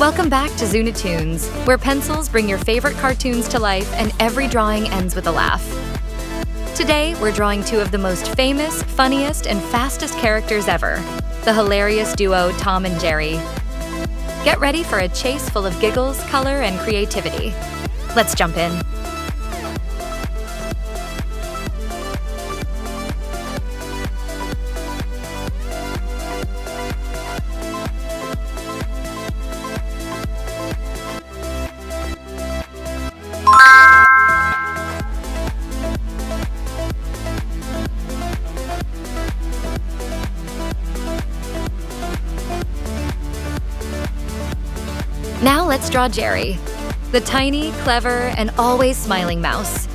Welcome back to ZooniToons, where pencils bring your favorite cartoons to life and every drawing ends with a laugh. Today, we're drawing two of the most famous, funniest, and fastest characters ever, the hilarious duo Tom and Jerry. Get ready for a chase full of giggles, color, and creativity. Let's jump in. Now let's draw Jerry, the tiny, clever, and always smiling mouse.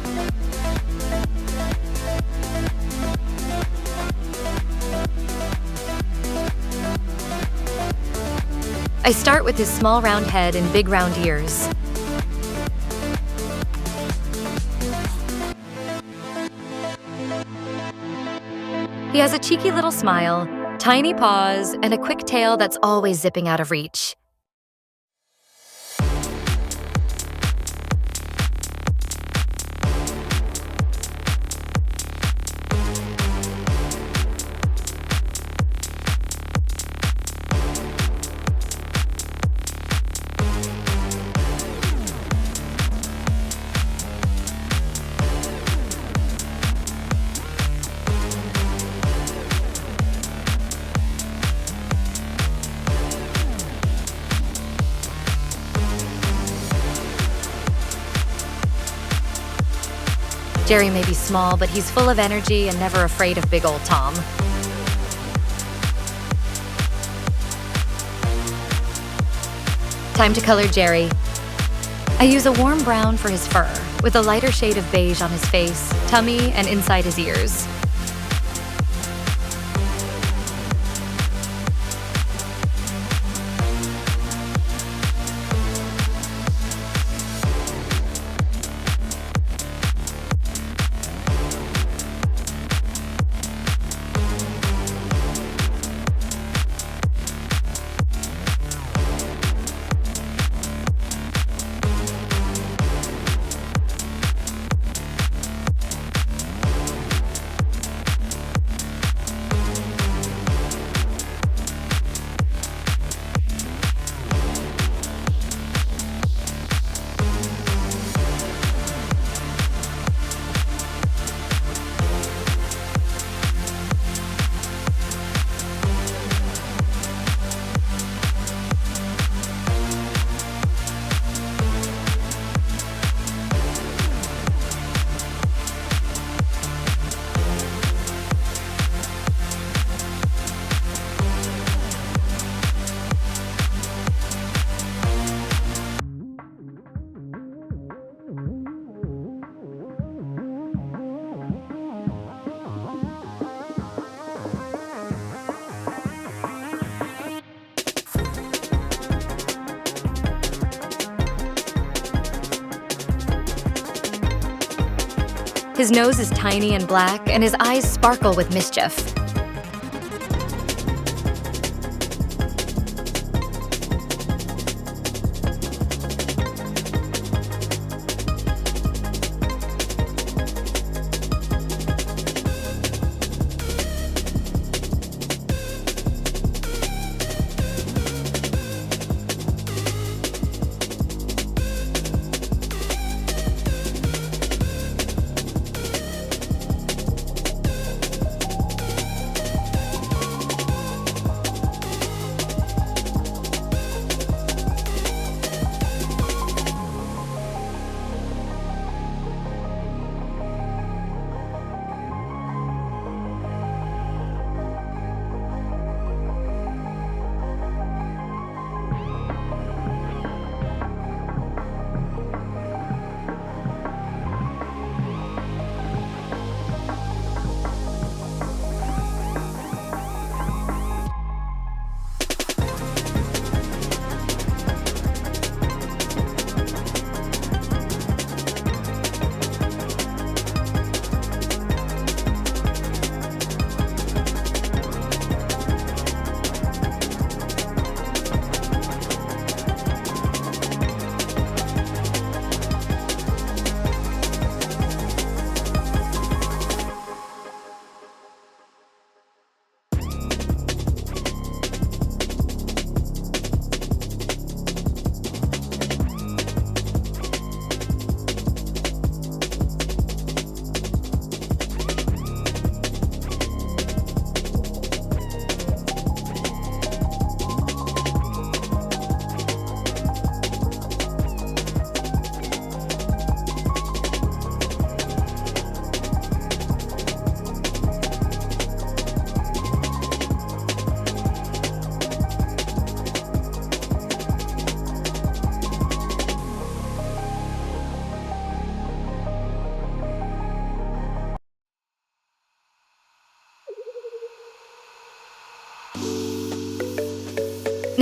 I start with his small round head and big round ears. He has a cheeky little smile, tiny paws, and a quick tail that's always zipping out of reach. Jerry may be small, but he's full of energy and never afraid of big old Tom. Time to color Jerry. I use a warm brown for his fur, with a lighter shade of beige on his face, tummy, and inside his ears. His nose is tiny and black, and his eyes sparkle with mischief.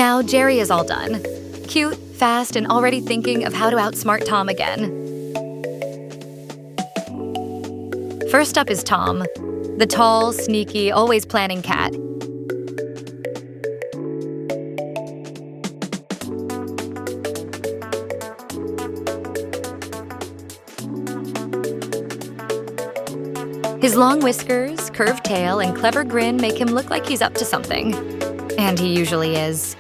Now Jerry is all done. Cute, fast, and already thinking of how to outsmart Tom again. First up is Tom, the tall, sneaky, always planning cat. His long whiskers, curved tail, and clever grin make him look like he's up to something. And he usually is.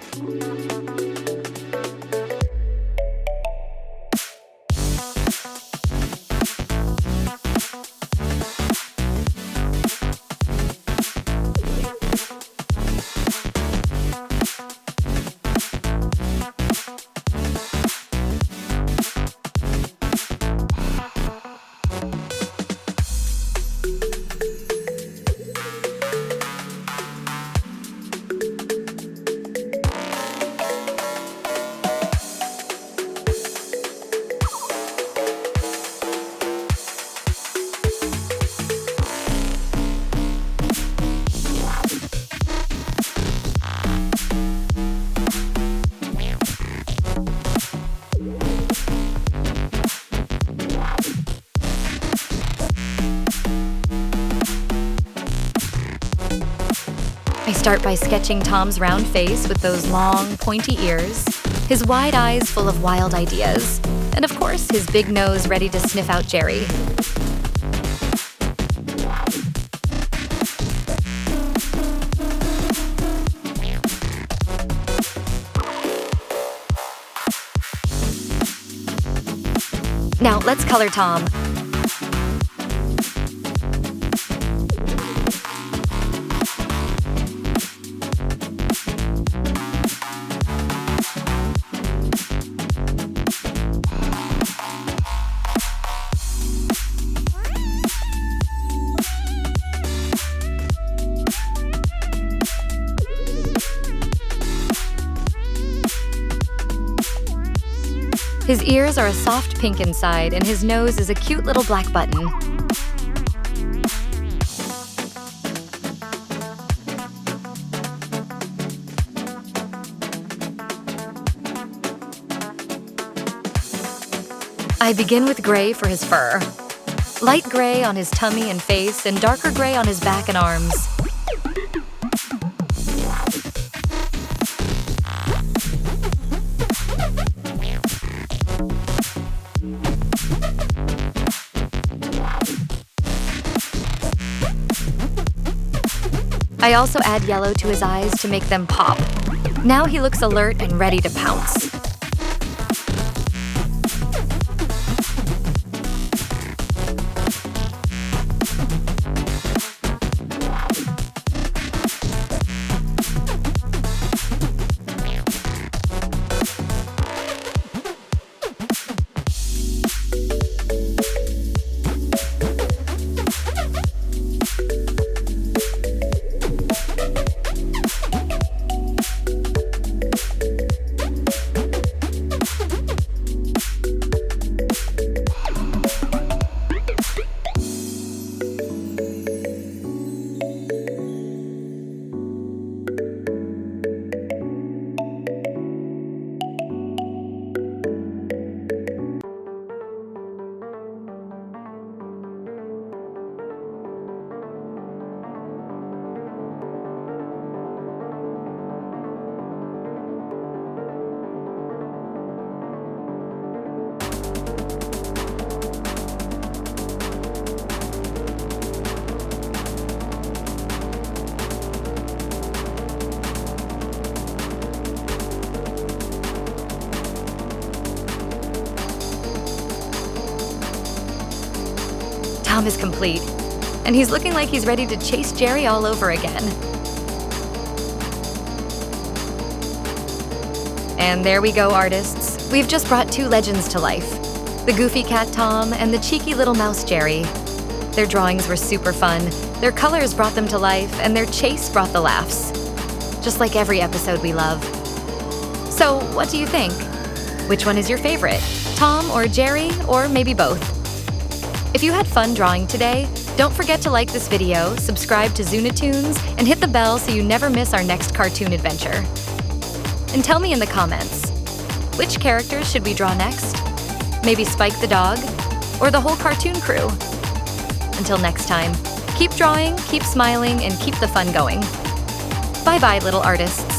I start by sketching Tom's round face with those long, pointy ears, his wide eyes full of wild ideas, and of course, his big nose ready to sniff out Jerry. Now, let's color Tom. His ears are a soft pink inside, and his nose is a cute little black button. I begin with gray for his fur. Light gray on his tummy and face, and darker gray on his back and arms. I also add yellow to his eyes to make them pop. Now he looks alert and ready to pounce. Tom is complete, and he's looking like he's ready to chase Jerry all over again. And there we go, artists. We've just brought two legends to life, the goofy cat Tom and the cheeky little mouse Jerry. Their drawings were super fun, their colors brought them to life, and their chase brought the laughs. Just like every episode we love. So, what do you think? Which one is your favorite? Tom or Jerry, or maybe both? If you had fun drawing today, don't forget to like this video, subscribe to ZooniToons, and hit the bell so you never miss our next cartoon adventure. And tell me in the comments, which characters should we draw next? Maybe Spike the dog? Or the whole cartoon crew? Until next time, keep drawing, keep smiling, and keep the fun going. Bye-bye, little artists.